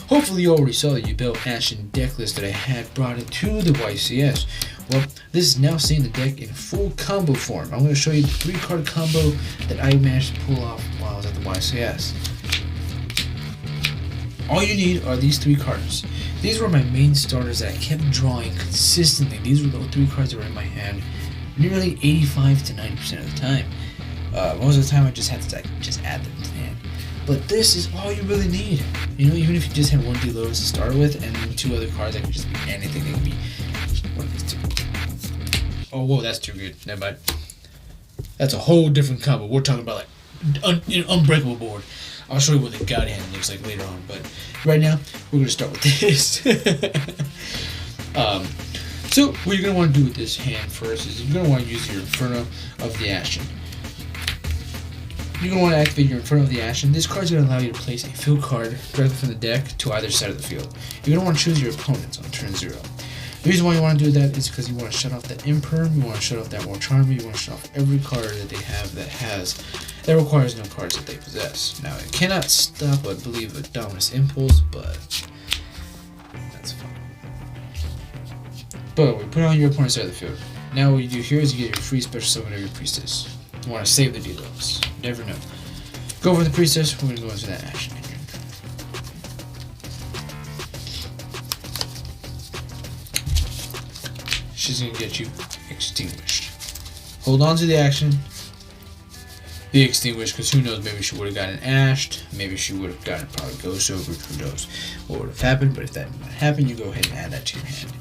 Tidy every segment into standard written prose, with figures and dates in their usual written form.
Hopefully you already saw the Yubel Ashened deck list that I had brought into the YCS. Well, this is now seeing the deck in full combo form. I'm going to show you the 3-card combo that I managed to pull off while I was at the YCS. All you need are these 3 cards. These were my main starters that I kept drawing consistently. These were the 3 cards that were in my hand nearly 85 to 90% of the time. Most of the time I just had to just add them to the hand. But this is all you really need. You know, even if you just had 1 D lotus to start with and then 2 other cards that could just be anything. They could be one of these 2. Oh, whoa, that's too good. Never mind. That's a whole different combo. We're talking about like an unbreakable board. I'll show you what the god hand looks like later on, but right now we're gonna start with this. So what you're gonna want to do with this hand first is you're gonna want to use your Inferno of the Ashened. You're gonna want to activate your Inferno of the Ashened. This card is gonna allow you to place a field card directly from the deck to either side of the field. You're gonna want to choose your opponents on turn 0. The reason why you want to do that is because you want to shut off that Imperm, you want to shut off that War Charmer, you want to shut off every card that they have that requires no cards that they possess. Now, it cannot stop, I believe, a Dominus Impulse, but that's fine. But we put on your opponent's side of the field. Now what you do here is you get your free special summon of your Priestess. You want to save the D-Lotus. You never know. Go for the Priestess, we're going to go into that action engine. She's going to get you extinguished. Hold on to the action. Be extinguished, because who knows, maybe she would have gotten ashed, maybe she would have gotten probably ghost over, who knows what would have happened, but if that did not happen, you go ahead and add that to your hand.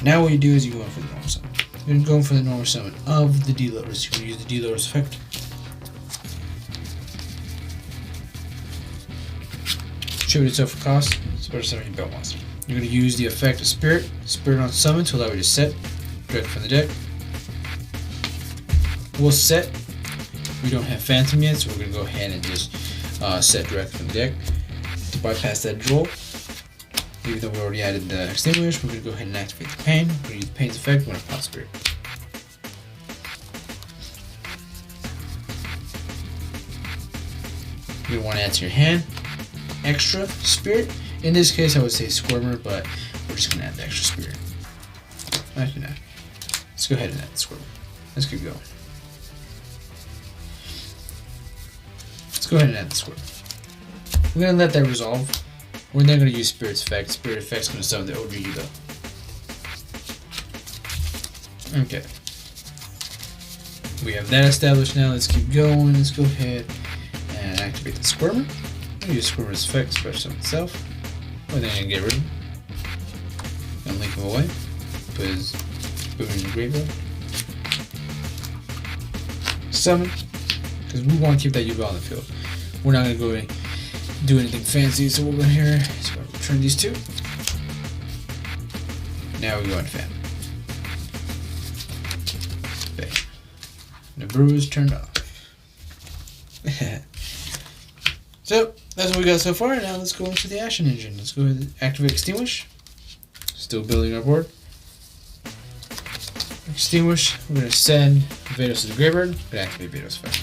Now what you do is you go in for the normal summon. You're going to go in for the normal summon of the D-Lotus. You're going to use the D-Lotus effect. Tribute itself for cost, special summon your belt monster. You're going to use the effect of Spirit on summon to allow you to set direct from the deck. We'll set. We don't have Phantom yet, so we're going to go ahead and just set direct from the deck. To bypass that draw, even though we already added the Extinguish, we're going to go ahead and activate the Pain. We're going to use the Pain's effect, we're going to Pott Spirit. You're going to want to add to your hand extra Spirit. In this case, I would say Squirmer, but we're just going to add the extra Spirit. Actually, no. Let's go ahead and add the Squirmer. Let's keep going. Let's go ahead and add the Squirmer. We're going to let that resolve. We're then going to use Spirit's effect. Spirit effect's going to summon the ogre Yubel. Okay. We have that established now. Let's keep going. Let's go ahead and activate the Squirmer. Use Squirmer's effect, special summon itself. We're then going to get rid of him. And link him away. Put his boom in the graveyard. Summon. Because we want to keep that Yubel on the field. We're not going to go and do anything fancy, so we'll go here. So we'll return these 2. Now we go into Fan. Okay. The brew is turned off. So, that's what we got so far. Now let's go into the Ashen engine. Let's go ahead and activate Extinguish. Still building our board. Extinguish. We're going to send Veidos to the graveyard. We're going to activate Veidos effect.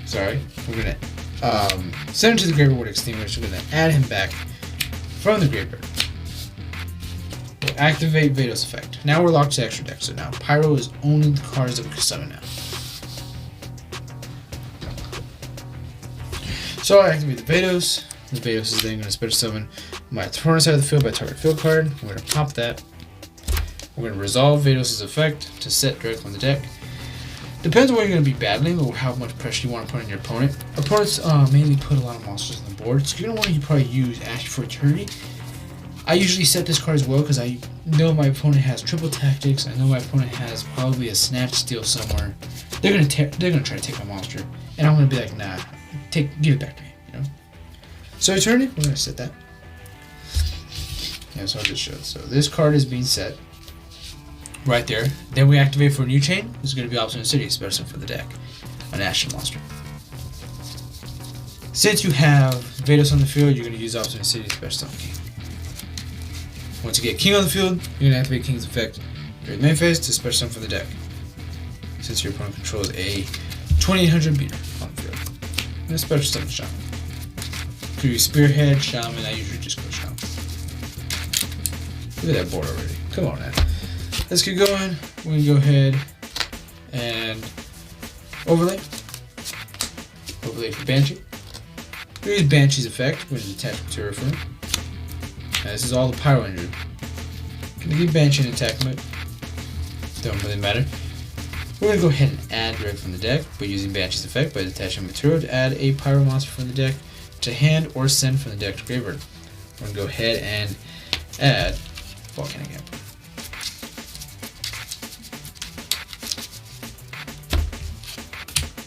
Sorry. We're going to send him to the graveyard with Extinguish. We're going to add him back from the graveyard. We'll activate Veidos effect. Now we're locked to extra deck. So now Pyro is only the cards that we can summon now. So I activate the Veidos. The Veidos is then going to special summon my opponent's side of the field by target field card. We're going to pop that. We're going to resolve Veidos' effect to set direct from the deck. Depends on what you're going to be battling or how much pressure you want to put on your opponent. Opponents mainly put a lot of monsters on the board, so you're going to want to probably use Ash for Eternity. I usually set this card as well because I know my opponent has triple tactics. I know my opponent has probably a Snatch Steal somewhere. They're going to try to take my monster, and I'm going to be like, nah. Give it back to me, you know. So Eternity, we're gonna set that. Yeah, so I'll just show it. So this card is being set right there. Then we activate for a new chain. This is gonna be Obsidim City, special for the deck, an Ashen monster. Since you have Veidos on the field, you're gonna use Obsidim City, special summon King. Once you get King on the field, you're gonna activate King's effect during the main phase to special summon for the deck. Since your opponent controls a 2800 beater on the field. And a special summon Shaman. Could be Spearhead, Shaman. I usually just go Shaman. Look at that board already. Come on, man. Let's get going. We're going to go ahead and overlay. Overlay for Banshee. We use Banshee's effect. We're going to attach material for him. Now, this is all the Pyro Engine. Going to give Banshee an attack mode. Don't really matter. We're going to go ahead and add direct from the deck by using Banshee's effect by detaching material to add a Pyro monster from the deck to hand or send from the deck to graveyard. We're going to go ahead and add Volcanic Emperor.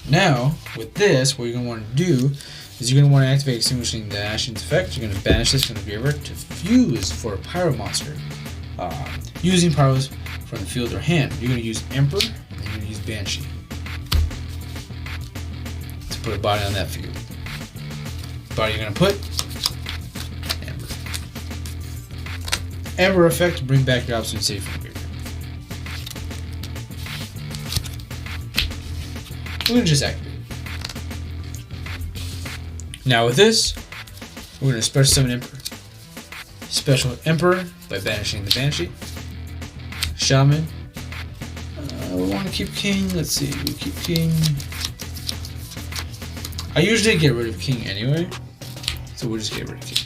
Now, with this, what you're going to want to do is you're going to want to activate Extinguishing the Ashened effect. You're going to banish this from the graveyard to fuse for a Pyro monster. Using Pyros from the field or hand. You're going to use Emperor and you're going to use Banshee to put a body on that field. Body you're going to put Ember. Ember effect to bring back your Obsidim City from the graveyard. We're going to just activate it. Now with this, we're going to special summon Emperor. Special Emperor by banishing the Banshee. Shaman. We want to keep King. Let's see. We keep King. I usually get rid of King anyway, so we'll just get rid of King.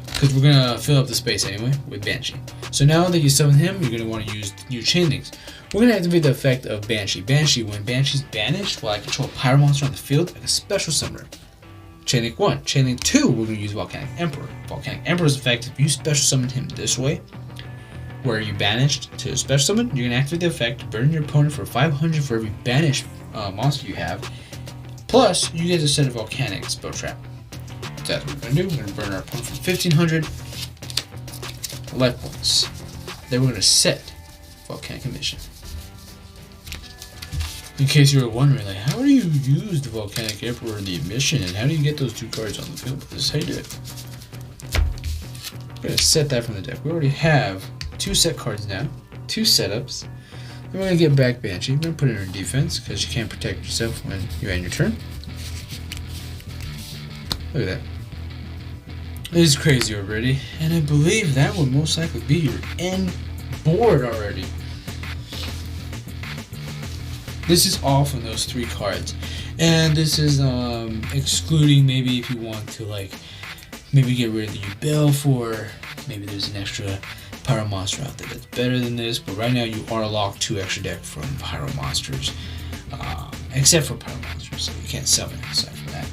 Because we're going to fill up the space anyway with Banshee. So now that you summon him, you're going to want to use new chainlinks. We're going to activate the effect of Banshee. Banshee, when Banshee's banished, while I control a Pyro monster on the field, like a special summoner. Chainlink 1. Chainlink 2, we're going to use Volcanic Emperor. Volcanic Emperor's effect, if you special summon him this way, where you banished to special summon, you're going to activate the effect to burn your opponent for 500 for every banished monster you have. Plus, you get to set a Volcanic spell trap. So that's what we're going to do. We're going to burn our opponent for 1500 life points. Then we're going to set Volcanic Emission. In case you were wondering, like, how do you use the Volcanic Emperor in the Emission, and how do you get those two cards on the field? This is how you do it. We're going to set that from the deck. We already have 2 set cards now, 2 setups. Then we're going to get back Banshee. We're going to put it in her defense, because you can't protect yourself when you end your turn. Look at that. This is crazy already, and I believe that would most likely be your end board already. This is all from those 3 cards, and this is excluding maybe if you want to like maybe get rid of the Yubel for maybe there's an extra Pyro monster out there that's better than this, but right now you are locked 2 extra deck from Pyro monsters, except for Pyro monsters, so you can't summon aside from that.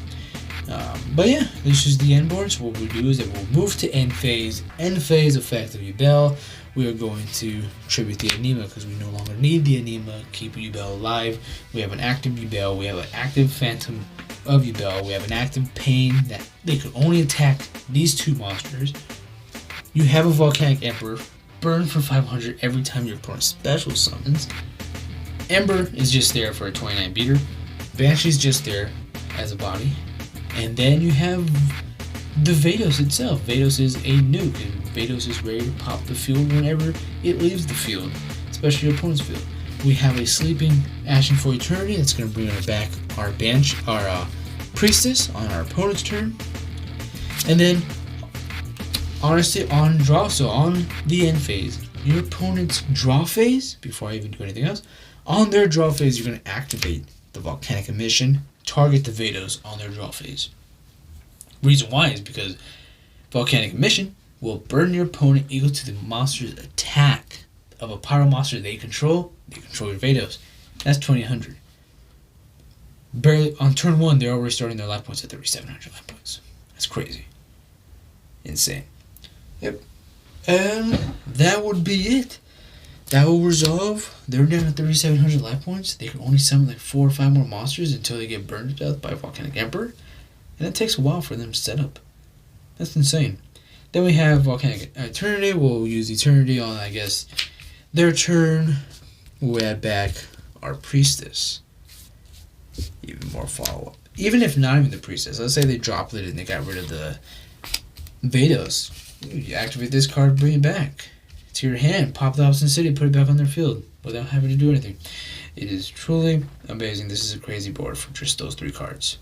But yeah, this is the end board. So what we'll do is that we'll move to end phase. End phase effect of Yubel. We are going to tribute the Anima because we no longer need the Anima. Keep Yubel alive. We have an active Yubel. We have an active Phantom of Yubel. We have an active Pain that they could only attack these 2 monsters. You have a Volcanic Emperor. Burn for 500 every time your opponent special summons. Ember is just there for a 29 beater. Banshee's just there as a body. And then you have the Veidos itself. Veidos is a nuke, and Veidos is ready to pop the field whenever it leaves the field, especially your opponent's field. We have a sleeping Ashened for Eternity that's going to bring back our Priestess on our opponent's turn. And then, honestly, on draw, so on the end phase, your opponent's draw phase, before I even do anything else, on their draw phase, you're going to activate the Volcanic Emission, target the Veidos on their draw phase. Reason why is because Volcanic Emission will burn your opponent equal to the monster's attack of a Pyro monster they control your Veidos. That's 2000. Barely on turn 1, they're already starting their life points at 3700 life points. That's crazy. Insane. Yep. And that would be it. That will resolve. They're down at 3700 life points. They can only summon like 4 or 5 more monsters until they get burned to death by Volcanic Emperor. And it takes a while for them to set up. That's insane. Then we have Volcanic Eternity. We'll use Eternity on, I guess, their turn. We'll add back our Priestess. Even more follow-up. Even if not even the Priestess. Let's say they droplet and they got rid of the Veidos. You activate this card, bring it back to your hand. Pop the Obsidim City, put it back on their field without having to do anything. It is truly amazing. This is a crazy board for just those 3 cards.